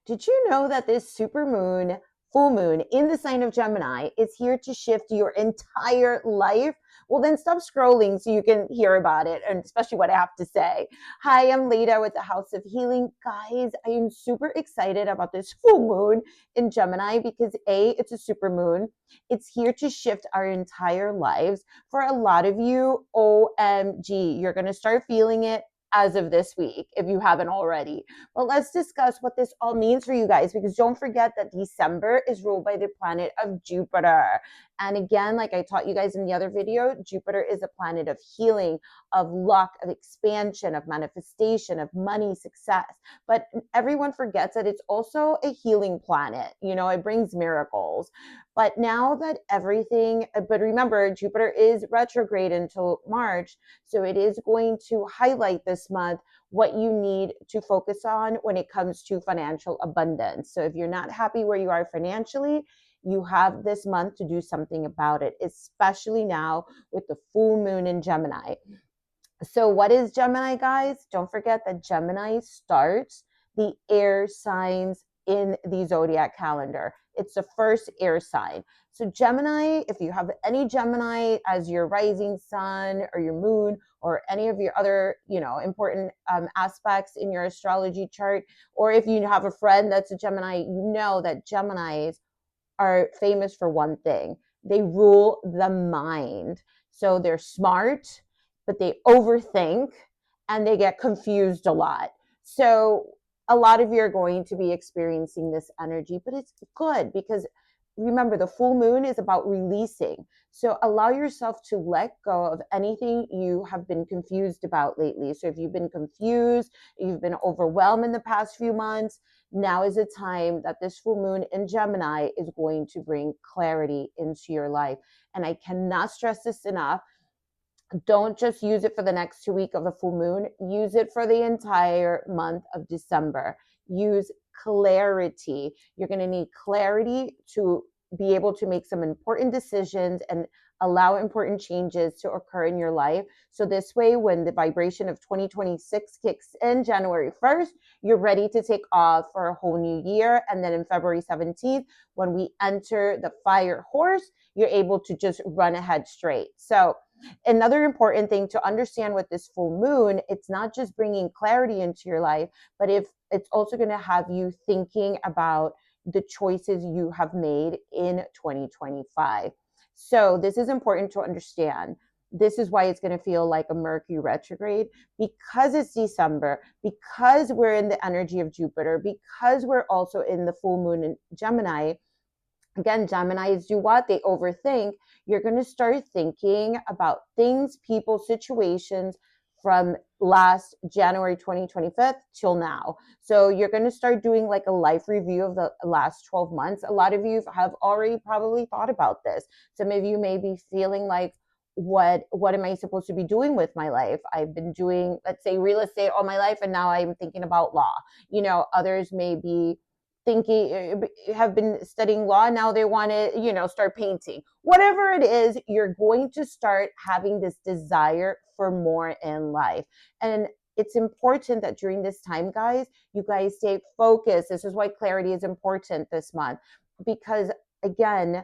Did you know that this supermoon, full moon in the sign of Gemini is here to shift your entire life? Well, then stop scrolling so you can hear about it, and especially what I have to say. Hi, I'm Leda with the House of Healing. Guys, I am super excited about this full moon in Gemini because A, it's a super moon. It's here to shift our entire lives. For a lot of you, OMG, you're going to start feeling it as of this week if you haven't already. But let's discuss what this all means for you guys, because don't forget that December is ruled by the planet of Jupiter. And again, like I taught you guys in the other video, Jupiter is a planet of healing, of luck, of expansion, of manifestation, of money, success. But everyone forgets that it's also a healing planet. You know, it brings miracles. But now that but remember, Jupiter is retrograde until March. So it is going to highlight this month what you need to focus on when it comes to financial abundance. So if you're not happy where you are financially, you have this month to do something about it, especially now with the full moon in Gemini. So what is Gemini, guys? Don't forget that Gemini starts the air signs in the zodiac calendar. It's the first air sign. So Gemini, if you have any Gemini as your rising sun or your moon or any of your other, important aspects in your astrology chart, or if you have a friend that's a Gemini, you know that Geminis are famous for one thing. They rule the mind. So they're smart, but they overthink and they get confused a lot. So a lot of you are going to be experiencing this energy, but it's good because remember, the full moon is about releasing. So allow yourself to let go of anything you have been confused about lately. So if you've been confused, you've been overwhelmed in the past few months, now is the time that this full moon in Gemini is going to bring clarity into your life. And I cannot stress this enough. Don't just use it for the next 2 weeks of the full moon. Use it for the entire month of December. Use clarity. You're going to need clarity to be able to make some important decisions and allow important changes to occur in your life. So this way, when the vibration of 2026 kicks in January 1st, you're ready to take off for a whole new year. And then in February 17th, when we enter the fire horse, you're able to just run ahead straight. So another important thing to understand with this full moon, it's not just bringing clarity into your life, but if it's also going to have you thinking about the choices you have made in 2025. So this is important to understand. This is why it's going to feel like a Mercury retrograde, because it's December, because we're in the energy of Jupiter, because we're also in the full moon in Gemini. Again, Geminis do what? They overthink. You're going to start thinking about things, people, situations from last January 2025 till now. So you're going to start doing like a life review of the last 12 months. A lot of you have already probably thought about this. Some of you may be feeling like, what am I supposed to be doing with my life? I've been doing, let's say, real estate all my life, and now I'm thinking about law. Others may be thinking, have been studying law, now they want to start painting. Whatever it is, you're going to start having this desire for more in life. And it's important that during this time, guys, you guys stay focused. This is why clarity is important this month, because again,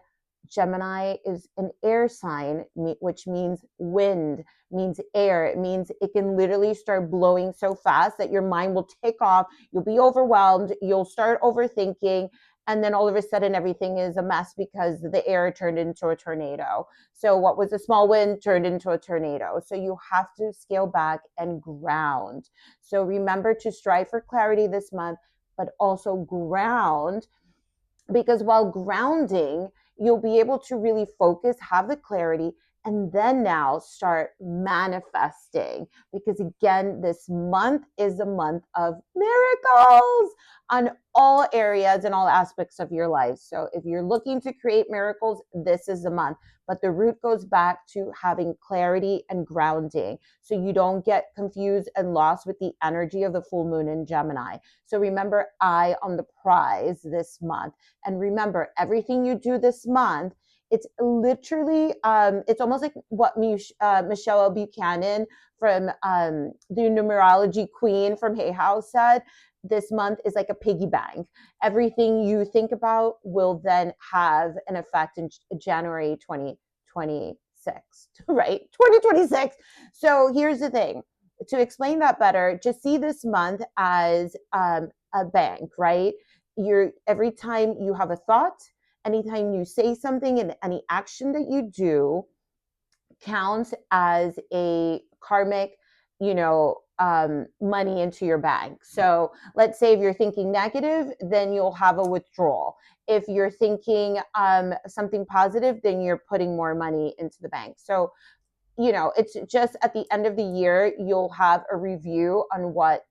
Gemini is an air sign, which means wind, means air. It means it can literally start blowing so fast that your mind will take off. You'll be overwhelmed. You'll start overthinking. And then all of a sudden, everything is a mess because the air turned into a tornado. So what was a small wind turned into a tornado. So you have to scale back and ground. So remember to strive for clarity this month, but also ground, because while grounding, you'll be able to really focus, have the clarity, and then now start manifesting. Because again, this month is a month of miracles on all areas and all aspects of your life. So if you're looking to create miracles, this is the month. But the root goes back to having clarity and grounding, so you don't get confused and lost with the energy of the full moon in Gemini. So remember, eye on the prize this month. And remember, everything you do this month, it's literally, it's almost like what Michelle Buchanan from the numerology queen from Haus said. this month is like a piggy bank. Everything you think about will then have an effect in January 2026, right? 2026. So here's the thing. To explain that better, just see this month as a bank, right? You're every time you have a thought, anytime you say something, and any action that you do counts as a karmic, money into your bank. So let's say if you're thinking negative, then you'll have a withdrawal. If you're thinking something positive, then you're putting more money into the bank. So, it's just at the end of the year, you'll have a review on what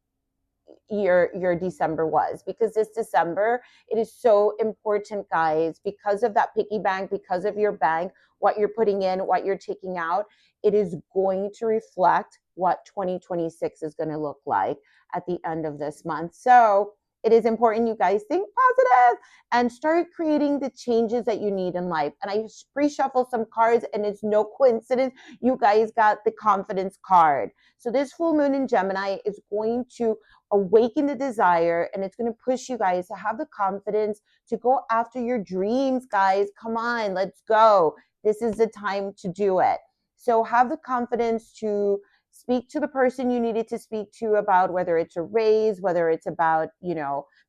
your December was, because this December, it is so important, guys, because of that piggy bank, because of your bank, what you're putting in, what you're taking out, it is going to reflect what 2026 is going to look like at the end of this month. So it is important you guys think positive and start creating the changes that you need in life. And I pre-shuffle some cards, and it's no coincidence you guys got the confidence card. So this full moon in Gemini is going to awaken the desire, and it's going to push you guys to have the confidence to go after your dreams, guys. Come on, let's go. This is the time to do it. So have the confidence to speak to the person you needed to speak to about whether it's a raise, whether it's about,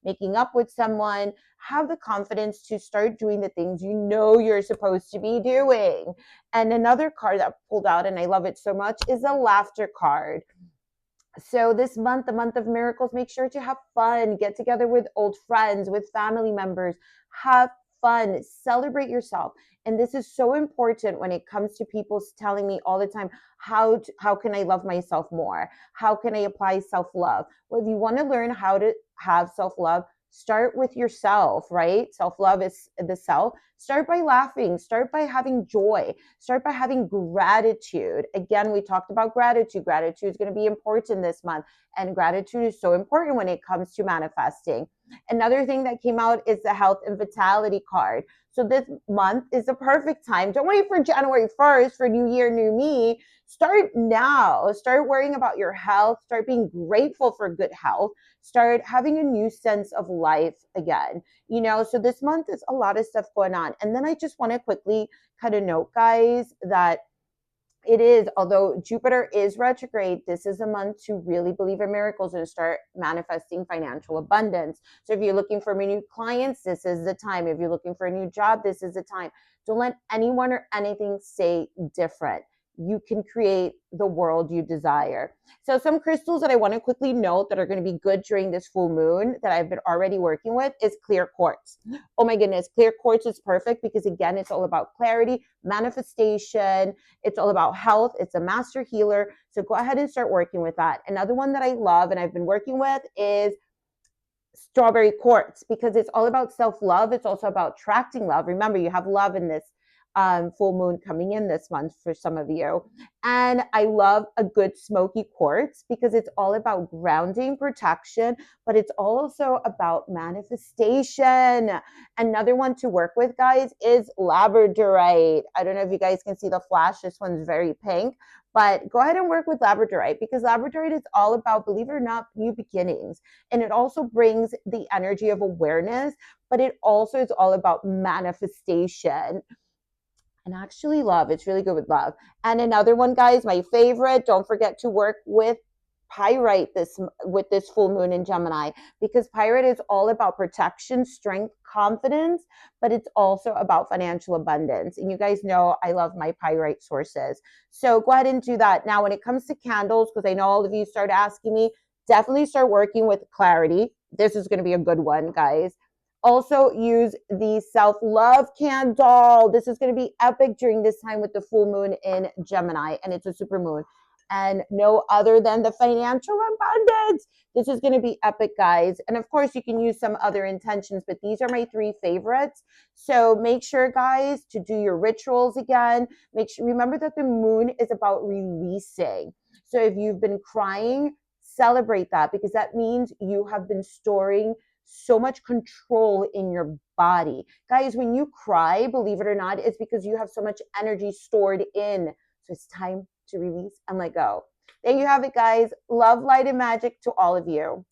making up with someone. Have the confidence to start doing the things you're supposed to be doing. And another card that pulled out, and I love it so much, is a laughter card. So this month, the month of miracles, make sure to have fun, get together with old friends, with family members, have fun, celebrate yourself. And this is so important when it comes to people telling me all the time, how can I love myself more? How can I apply self-love? Well, if you want to learn how to have self-love, start with yourself, right? Self-love is the self. Start by laughing, start by having joy, start by having gratitude. Again, we talked about gratitude. Gratitude is going to be important this month, and gratitude is so important when it comes to manifesting. Another thing that came out is the health and vitality card. So this month is the perfect time. Don't wait for January 1st for New Year, New Me. Start now. Start worrying about your health. Start being grateful for good health. Start having a new sense of life again. So this month is a lot of stuff going on. And then I just want to quickly kind of note, guys, that it is, although Jupiter is retrograde, this is a month to really believe in miracles and start manifesting financial abundance. So if you're looking for new clients, this is the time. If you're looking for a new job, this is the time. Don't let anyone or anything say different. You can create the world you desire. So some crystals that I want to quickly note that are going to be good during this full moon that I've been already working with is clear quartz. Oh my goodness, clear quartz is perfect because, again, it's all about clarity, manifestation. It's all about health. It's a master healer. So go ahead and start working with that. Another one that I love and I've been working with is strawberry quartz, because it's all about self-love. It's also about attracting love. Remember, you have love in this full moon coming in this month for some of you. And I love a good smoky quartz because it's all about grounding, protection, but it's also about manifestation. Another one to work with, guys, is labradorite. I don't know if you guys can see the flash. This one's very pink, but go ahead and work with labradorite because labradorite is all about, believe it or not, new beginnings. And it also brings the energy of awareness, but it also is all about manifestation. And actually love. It's really good with love. And another one, guys, my favorite, don't forget to work with pyrite with this full moon in Gemini, because pyrite is all about protection, strength, confidence, but it's also about financial abundance. And you guys know I love my pyrite sources. So go ahead and do that. Now, when it comes to candles, because I know all of you start asking me, definitely start working with clarity. This is going to be a good one, guys. Also use the self-love candle. This is going to be epic during this time with the full moon in Gemini, and it's a super moon. And no other than the financial abundance. This is going to be epic, guys. And of course, you can use some other intentions, but these are my 3 favorites. So make sure, guys, to do your rituals again. Remember that the moon is about releasing. So if you've been crying, celebrate that, because that means you have been storing so much control in your body. Guys, when you cry, believe it or not, it's because you have so much energy stored in. So it's time to release and let go. There you have it, guys. Love, light, and magic to all of you.